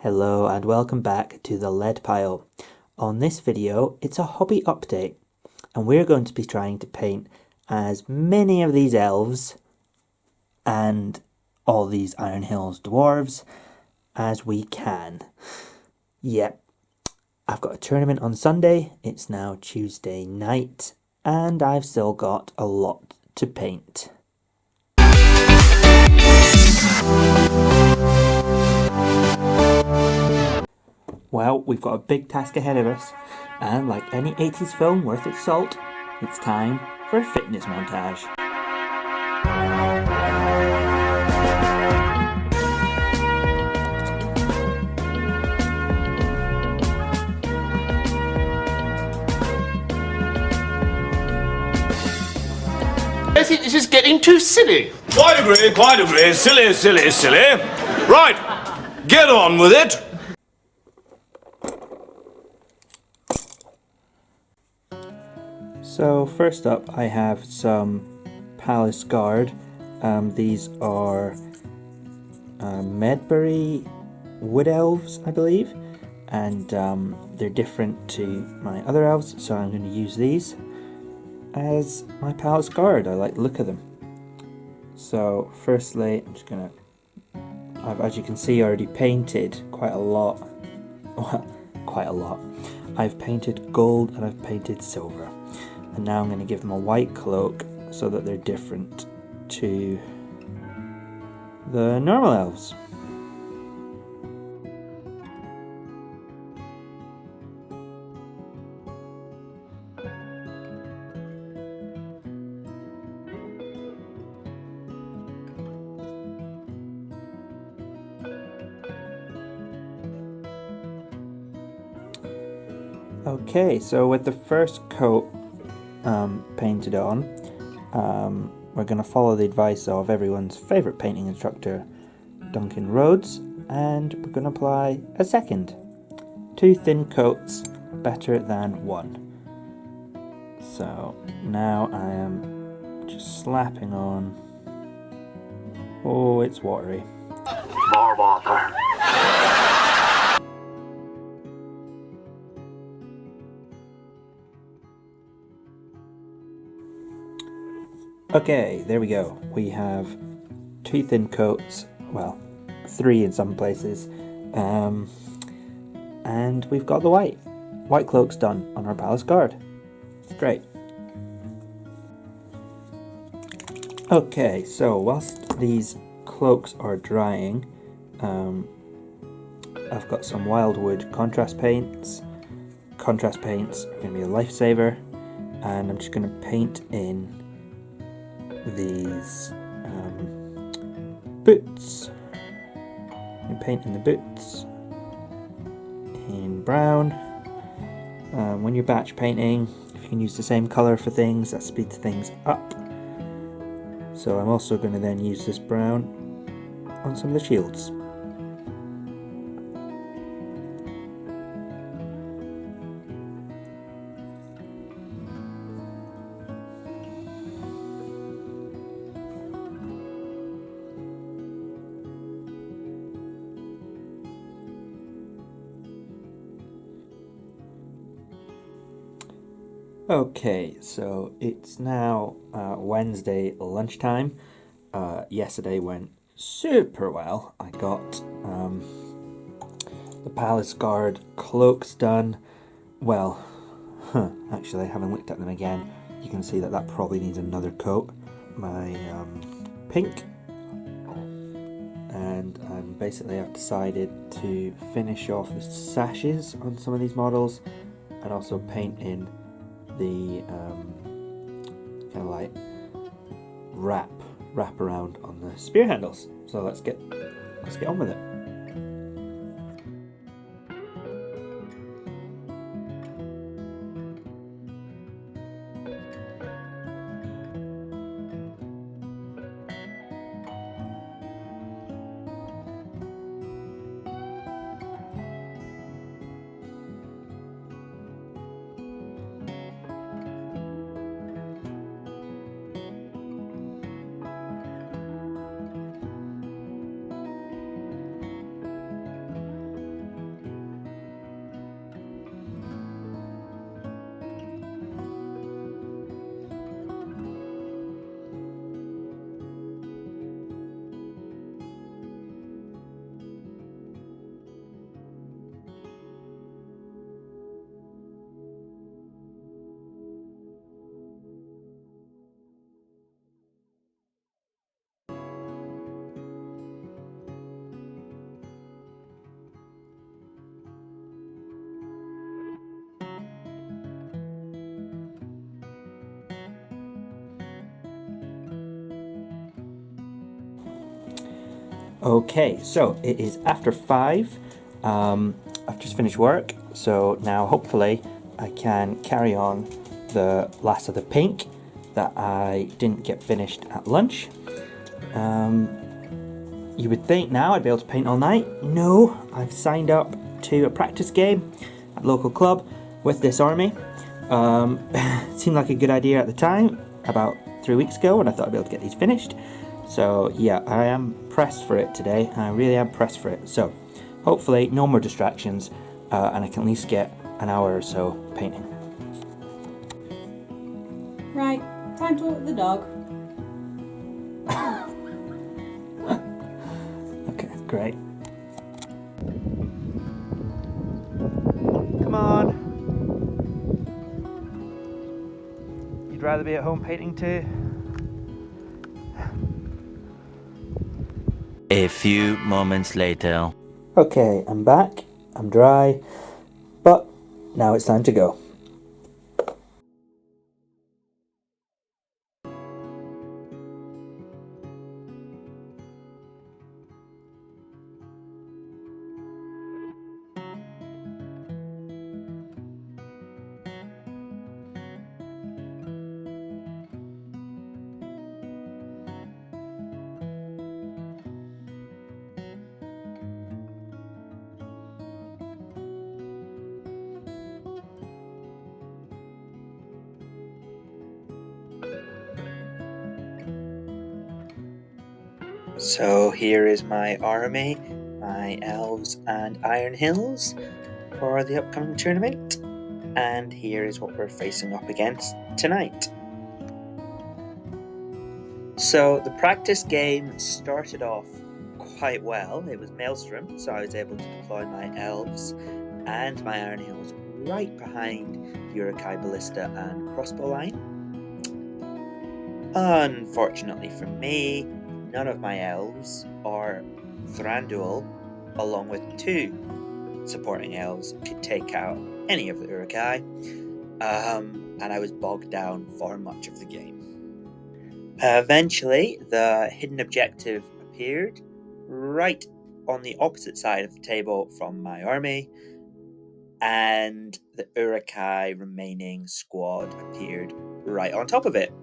Hello and welcome back to the lead pile. On this video it's a hobby update and we're going to be trying to paint as many of these elves and all these Iron Hills dwarves as we can. Yep, I've got a tournament on Sunday, it's now Tuesday night and I've still got a lot to paint. Well, we've got a big task ahead of us, and like any 80s film worth its salt, it's time for a fitness montage. I think this is getting too silly. Quite agree. Silly. Right, get on with it. So first up I have some Palace Guard. These are Medbury wood elves, I believe, and they're different to my other elves, so I'm going to use these as my Palace Guard. I like the look of them. So firstly I'm just going to, as you can see, already painted quite a lot. I've painted gold and I've painted silver. And now I'm going to give them a white cloak so that they're different to the normal elves. Okay, so with the first coat painted on, we're going to follow the advice of everyone's favourite painting instructor, Duncan Rhodes, and we're going to apply a second. 2 thin coats, better than 1. So now I am just slapping on. Oh, it's watery. More water. Okay, there we go. We have 2 thin coats, well, 3 in some places, and we've got the white cloak's done on our Palace Guard. Great. Okay, so whilst these cloaks are drying, I've got some Wildwood contrast paints. Contrast paints are going to be a lifesaver, and I'm just going to paint in these boots. You paint in the boots in brown. When you're batch painting, if you can use the same colour for things, that speeds things up. So I'm also going to then use this brown on some of the shields. Okay, so it's now Wednesday lunchtime. Yesterday went super well. I got the Palace Guard cloaks done. Well, actually I haven't looked at them again. You can see that probably needs another coat. My pink. And I've decided to finish off the sashes on some of these models and also paint in the kind of like wrap around on the spear handles. So let's get on with it. Okay, so it is after 5. I've just finished work, so now hopefully I can carry on the last of the pink that I didn't get finished at lunch. You would think now I'd be able to paint all night. No, I've signed up to a practice game at the local club with this army. It seemed like a good idea at the time, about 3 weeks ago, and I thought I'd be able to get these finished. So yeah, I am pressed for it today. I really am pressed for it. So hopefully no more distractions, and I can at least get an hour or so painting. Right, time to walk the dog. Okay, great. Come on. You'd rather be at home painting too? A few moments later. Okay, I'm back. I'm dry, but now it's time to go. So here is my army, my elves and Iron Hills for the upcoming tournament, and here is what we're facing up against tonight. So the practice game started off quite well. It was Maelstrom, so I was able to deploy my elves and my Iron Hills right behind Urukai Ballista and Crossbow line. Unfortunately for me, none of my elves or Thranduil, along with 2 supporting elves, could take out any of the Urukai, and I was bogged down for much of the game. Eventually, the hidden objective appeared right on the opposite side of the table from my army, and the Urukai remaining squad appeared right on top of it.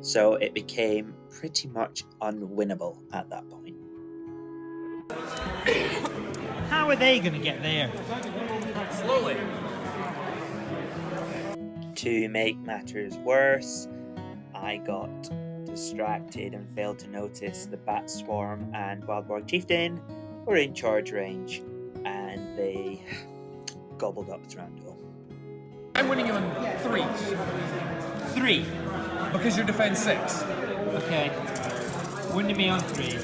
So it became pretty much unwinnable at that point. How are they going to get there? Slowly. To make matters worse, I got distracted and failed to notice the Bat Swarm and Wildborg Chieftain were in charge range, and they gobbled up Thranduil. I'm winning you on 3s. 3. Because you're defense 6. Okay. Winning me on 3.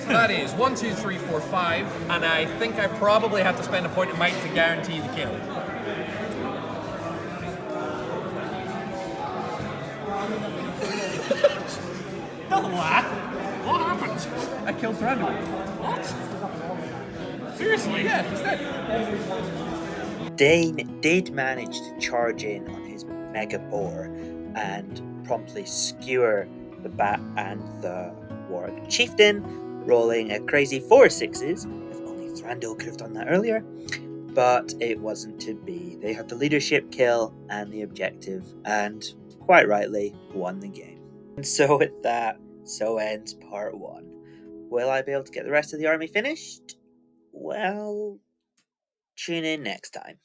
That is 1, 2, 3, 4, 5, and I think I probably have to spend a point of might to guarantee the kill. Don't laugh. What happened? I killed Thranduil. What? Seriously? Yeah, he's dead. Dane did manage to charge in on his Mega Boar and promptly skewer the Bat and the Warg Chieftain, rolling a crazy 4 6s. If only Thranduil could have done that earlier. But it wasn't to be. They had the leadership kill and the objective, and quite rightly won the game. And so with that, so ends part 1. Will I be able to get the rest of the army finished? Well, tune in next time.